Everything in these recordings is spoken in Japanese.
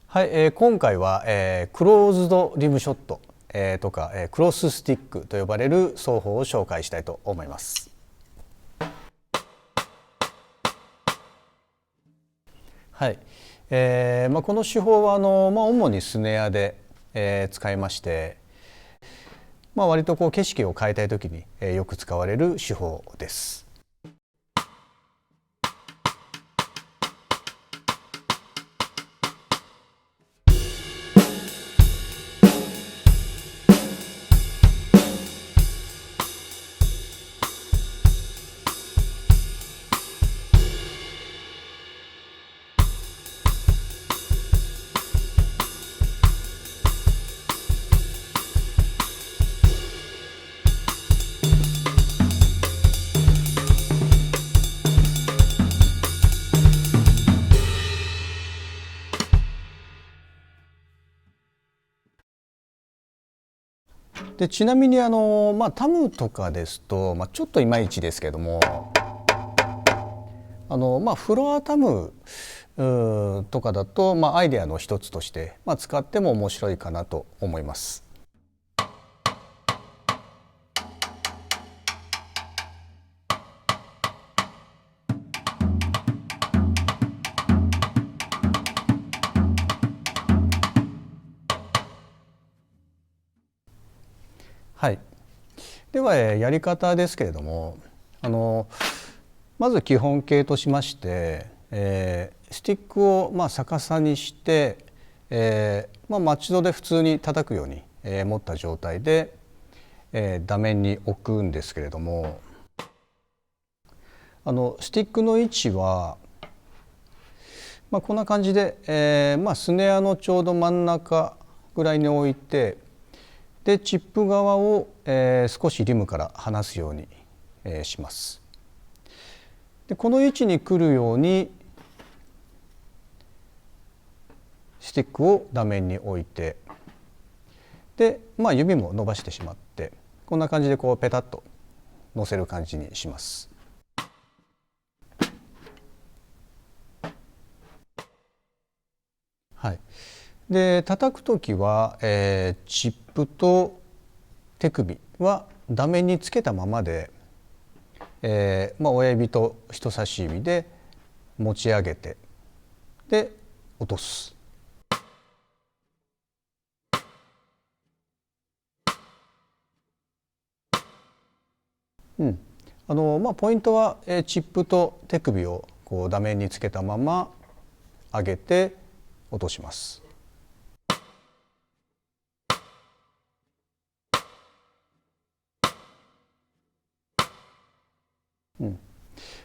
はい、今回は、クローズドリムショット、とか、クロススティックと呼ばれる奏法を紹介したいと思います。はい、この手法は主にスネアで、使いまして、割と景色を変えたい時に、よく使われる手法です。でちなみにタムとかですと、ちょっといまいちですけどもフロアタムとかだと、アイデアの一つとして、使っても面白いかなと思います。はい、では、やり方ですけれどもまず基本形としまして、スティックを逆さにして、マッチドで普通に叩くように、持った状態で、打面に置くんですけれども、スティックの位置は、こんな感じで、スネアのちょうど真ん中ぐらいに置いて、でチップ側を、少しリムから離すように、します。でこの位置に来るようにスティックを打面に置いて、で、指も伸ばしてしまってこんな感じでペタッと乗せる感じにします。はい、で叩く時は、チップと手首は打面につけたままで、親指と人差し指で持ち上げてで落とす。ポイントは、チップと手首を打面につけたまま上げて落とします。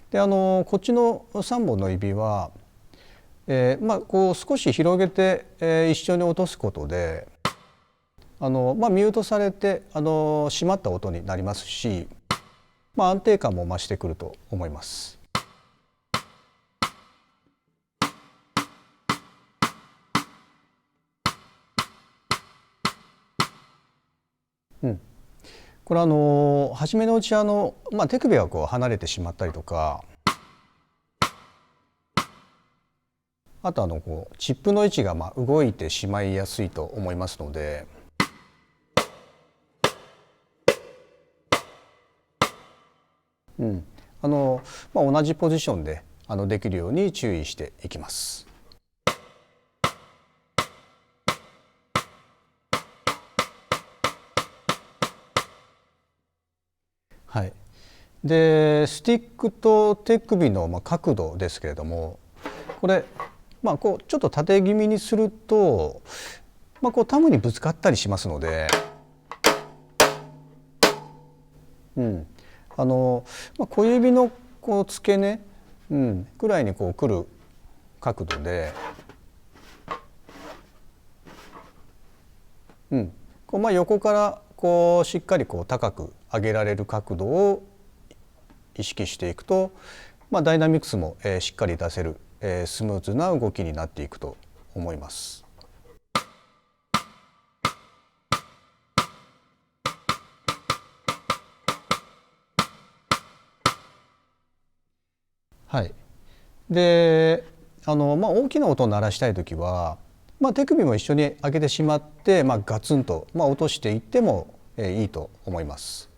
でこっちの3本の指は、少し広げて、一緒に落とすことでミュートされて締まった音になりますし、安定感も増してくると思います。これ初めのうち手首が離れてしまったりとか、あとチップの位置が動いてしまいやすいと思いますので、同じポジションでできるように注意していきます。はい、でスティックと手首の角度ですけれども、これちょっと縦気味にすると、タムにぶつかったりしますので、小指の付け根、くらいに来る角度で、横からしっかり高く上げられる角度を意識していくと、ダイナミクスも、しっかり出せる、スムーズな動きになっていくと思います。はい、で大きな音を鳴らしたい時は、手首も一緒に上げてしまって、ガツンと、落としていってもいいと思います。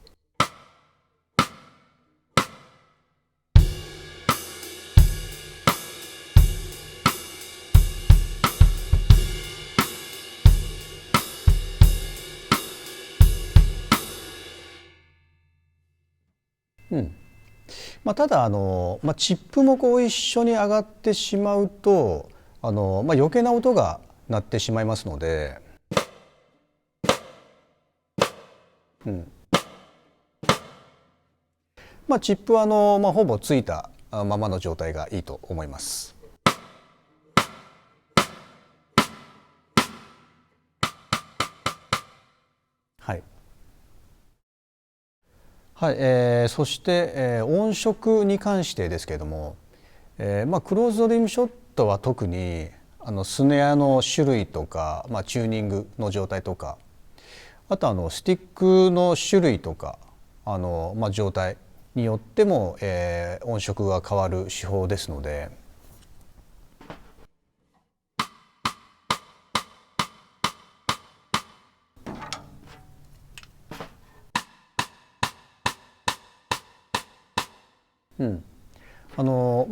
ただチップもこう一緒に上がってしまうと余計な音が鳴ってしまいますので、チップはほぼついたままの状態がいいと思います。はい。はい、そして、音色に関してですけれども、クローズドリムショットは特にスネアの種類とか、チューニングの状態とか、あとスティックの種類とか状態によっても、音色が変わる手法ですので、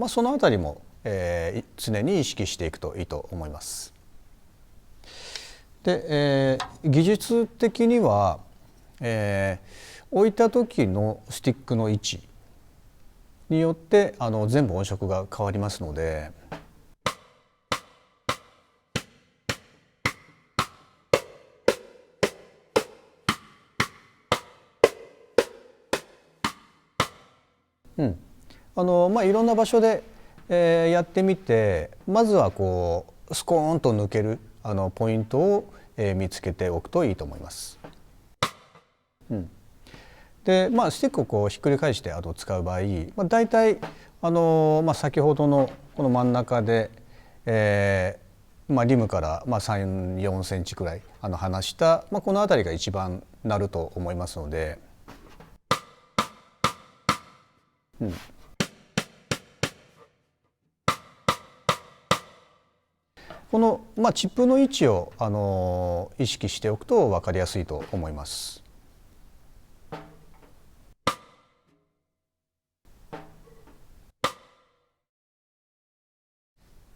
そのあたりも、常に意識していくといいと思います。で、技術的には、置いた時のスティックの位置によって全部音色が変わりますので、いろんな場所で、やってみて、まずはこうスコーンと抜けるポイントを、見つけておくといいと思います。でスティックをこうひっくり返して使う場合、大体先ほどのこの真ん中で、リムから3、4センチくらい離した、この辺りが一番鳴ると思いますので、この、チップの位置を意識しておくと分かりやすいと思います。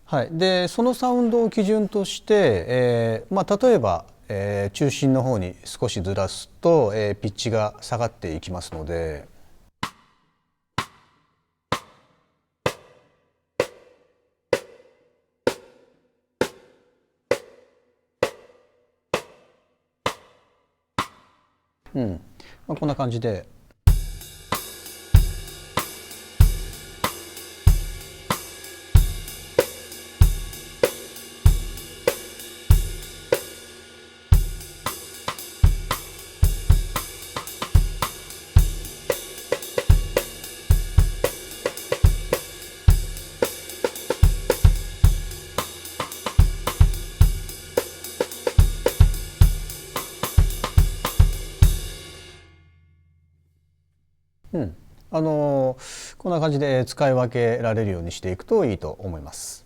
はい、でそのサウンドを基準として、例えば、中心の方に少しずらすと、ピッチが下がっていきますので、こんな感じで。こんな感じで使い分けられるようにしていくといいと思います。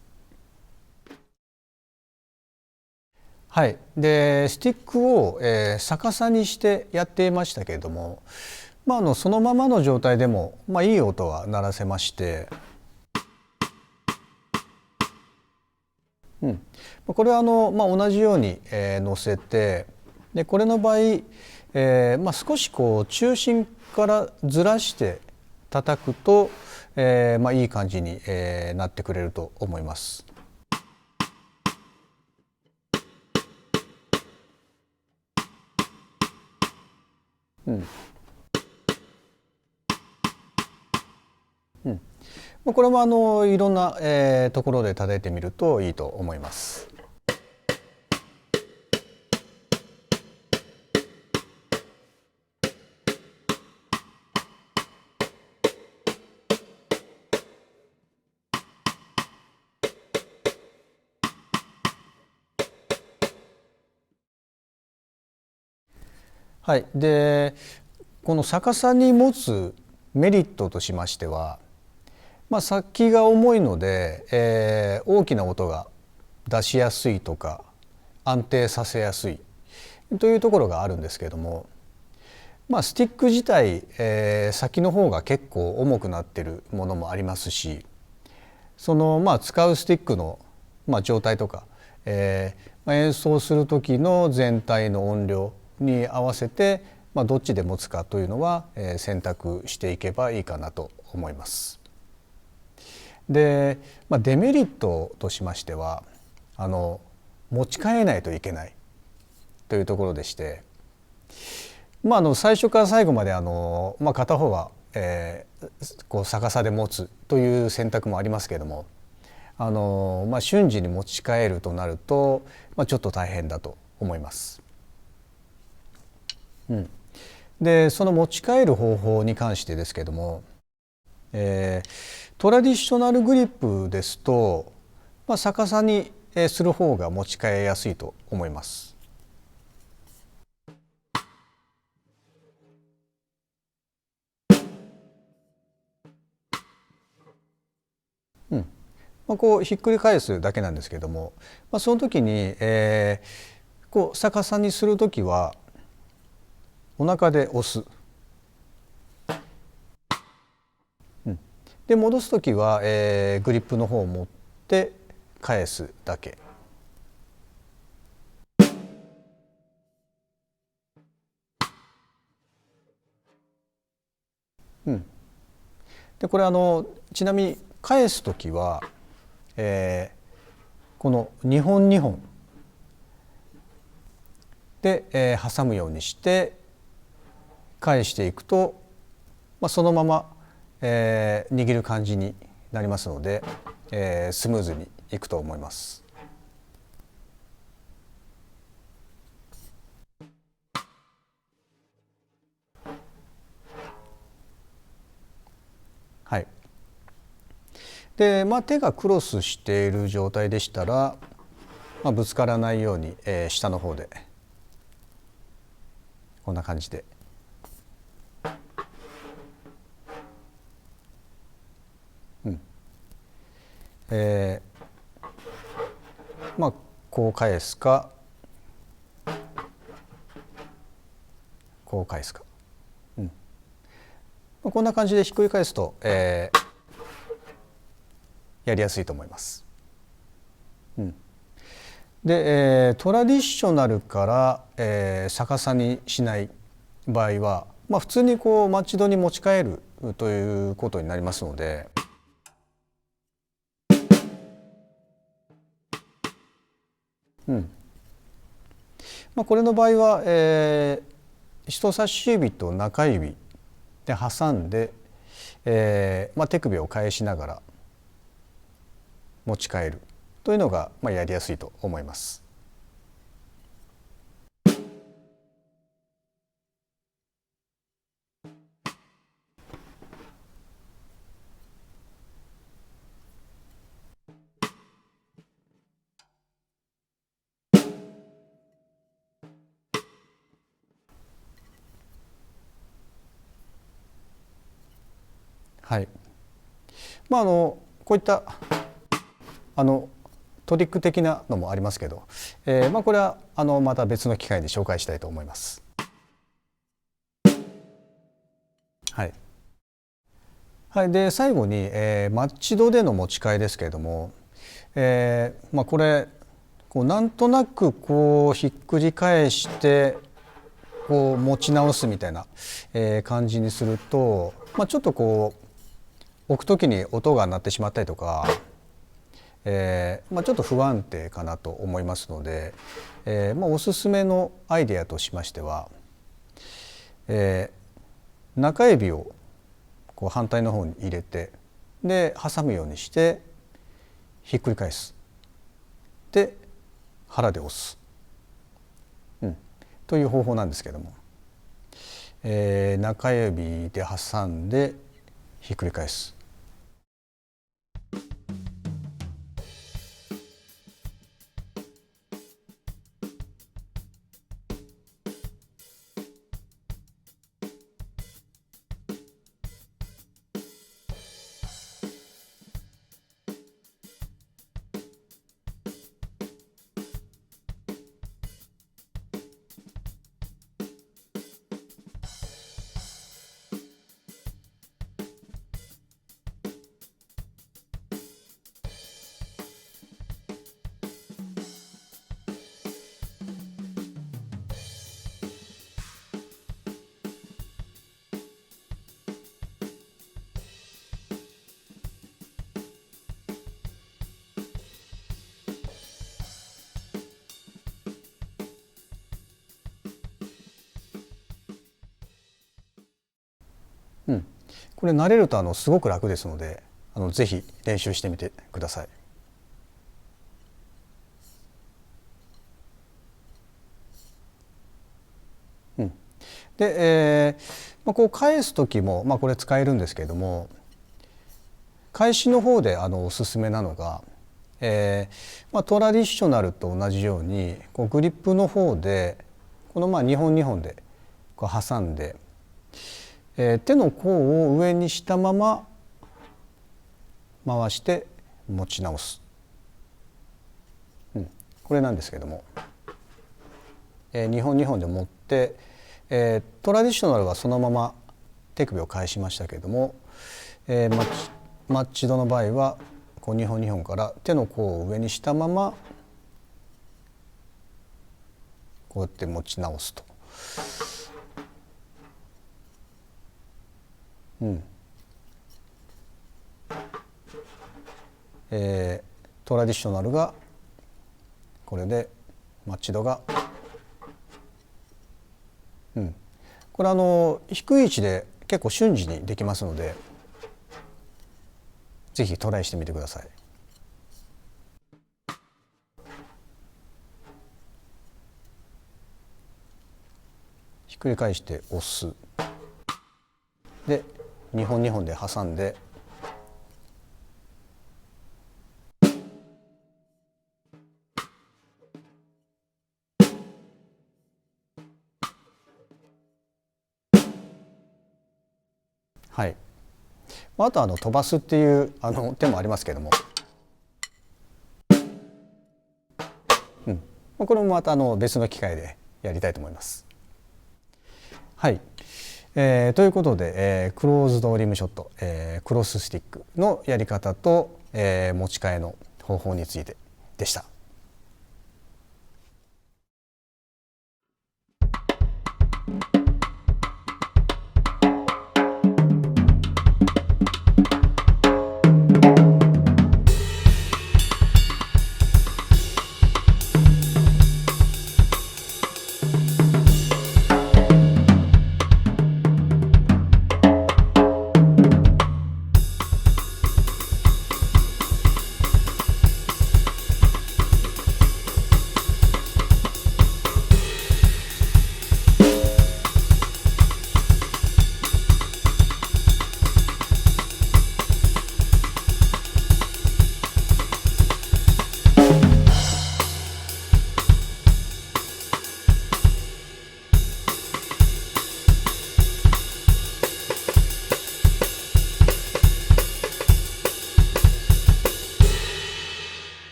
はい、でスティックを、逆さにしてやっていましたけれども、そのままの状態でも、いい音は鳴らせまして、これは同じように、乗せて、でこれの場合、少しこう中心からずらして叩くと、いい感じに、なってくれると思います。これもいろんな、ところで叩いてみるといいと思います。はい、でこの逆さに持つメリットとしましては、先が重いので、大きな音が出しやすいとか、安定させやすいというところがあるんですけれども、スティック自体、先の方が結構重くなっているものもありますし、その使うスティックの状態とか、演奏する時の全体の音量に合わせて、どっちで持つかというのは、選択していけばいいかなと思います。で、デメリットとしましては持ち帰らないといけないというところでして、最初から最後まで片方は、こう逆さで持つという選択もありますけれども、瞬時に持ち帰るとなると、ちょっと大変だと思います。でその持ち帰る方法に関してですけれども、トラディショナルグリップですと、逆さにする方が持ち替えやすいと思います。こうひっくり返すだけなんですけれども、その時に、こう逆さにする時はお腹で押す。で戻す時は、グリップの方を持って返すだけ。でこれちなみに返す時は、この2本2本で、挟むようにして返していくと、そのまま、握る感じになりますので、スムーズにいくと思います。はい。で、手がクロスしている状態でしたら、ぶつからないように、下の方でこんな感じで。こう返すかこう返すか、こんな感じでひっくり返すと、やりやすいと思います。で、トラディショナルから、逆さにしない場合は、普通にこうマッチドに持ち帰るということになりますので、これの場合は、人差し指と中指で挟んで、手首を返しながら持ち帰るというのが、やりやすいと思います。はい。こういったトリック的なのもありますけど、これはまた別の機会に紹介したいと思います。はい。はい、で最後に、マッチドでの持ち替えですけれども、これこうなんとなくこうひっくり返してこう持ち直すみたいな、感じにすると、ちょっとこう置く時に音が鳴ってしまったりとか、ちょっと不安定かなと思いますので、おすすめのアイデアとしましては、中指をこう反対の方に入れて、で挟むようにしてひっくり返す。で腹で押す、という方法なんですけども、中指で挟んでひっくり返す。これ慣れるとすごく楽ですのでぜひ練習してみてください。で、こう返す時も、これ使えるんですけれども、返しの方でおすすめなのが、トラディショナルと同じようにこうグリップの方でこの2本2本でこう挟んで、手の甲を上にしたまま回して持ち直す、これなんですけども、2本2本で持って、トラディショナルはそのまま手首を返しましたけれども、マッチドの場合はこう2本2本から手の甲を上にしたままこうやって持ち直すと。トラディショナルがこれでマッチドが、これ低い位置で結構瞬時にできますのでぜひトライしてみてください。ひっくり返して押す。で2本2本で挟んではい、あと飛ばすっていう手もありますけども、これもまた別の機会でやりたいと思います。はい、ということで、クローズドリムショット、クロススティックのやり方と、持ち替えの方法についてでした。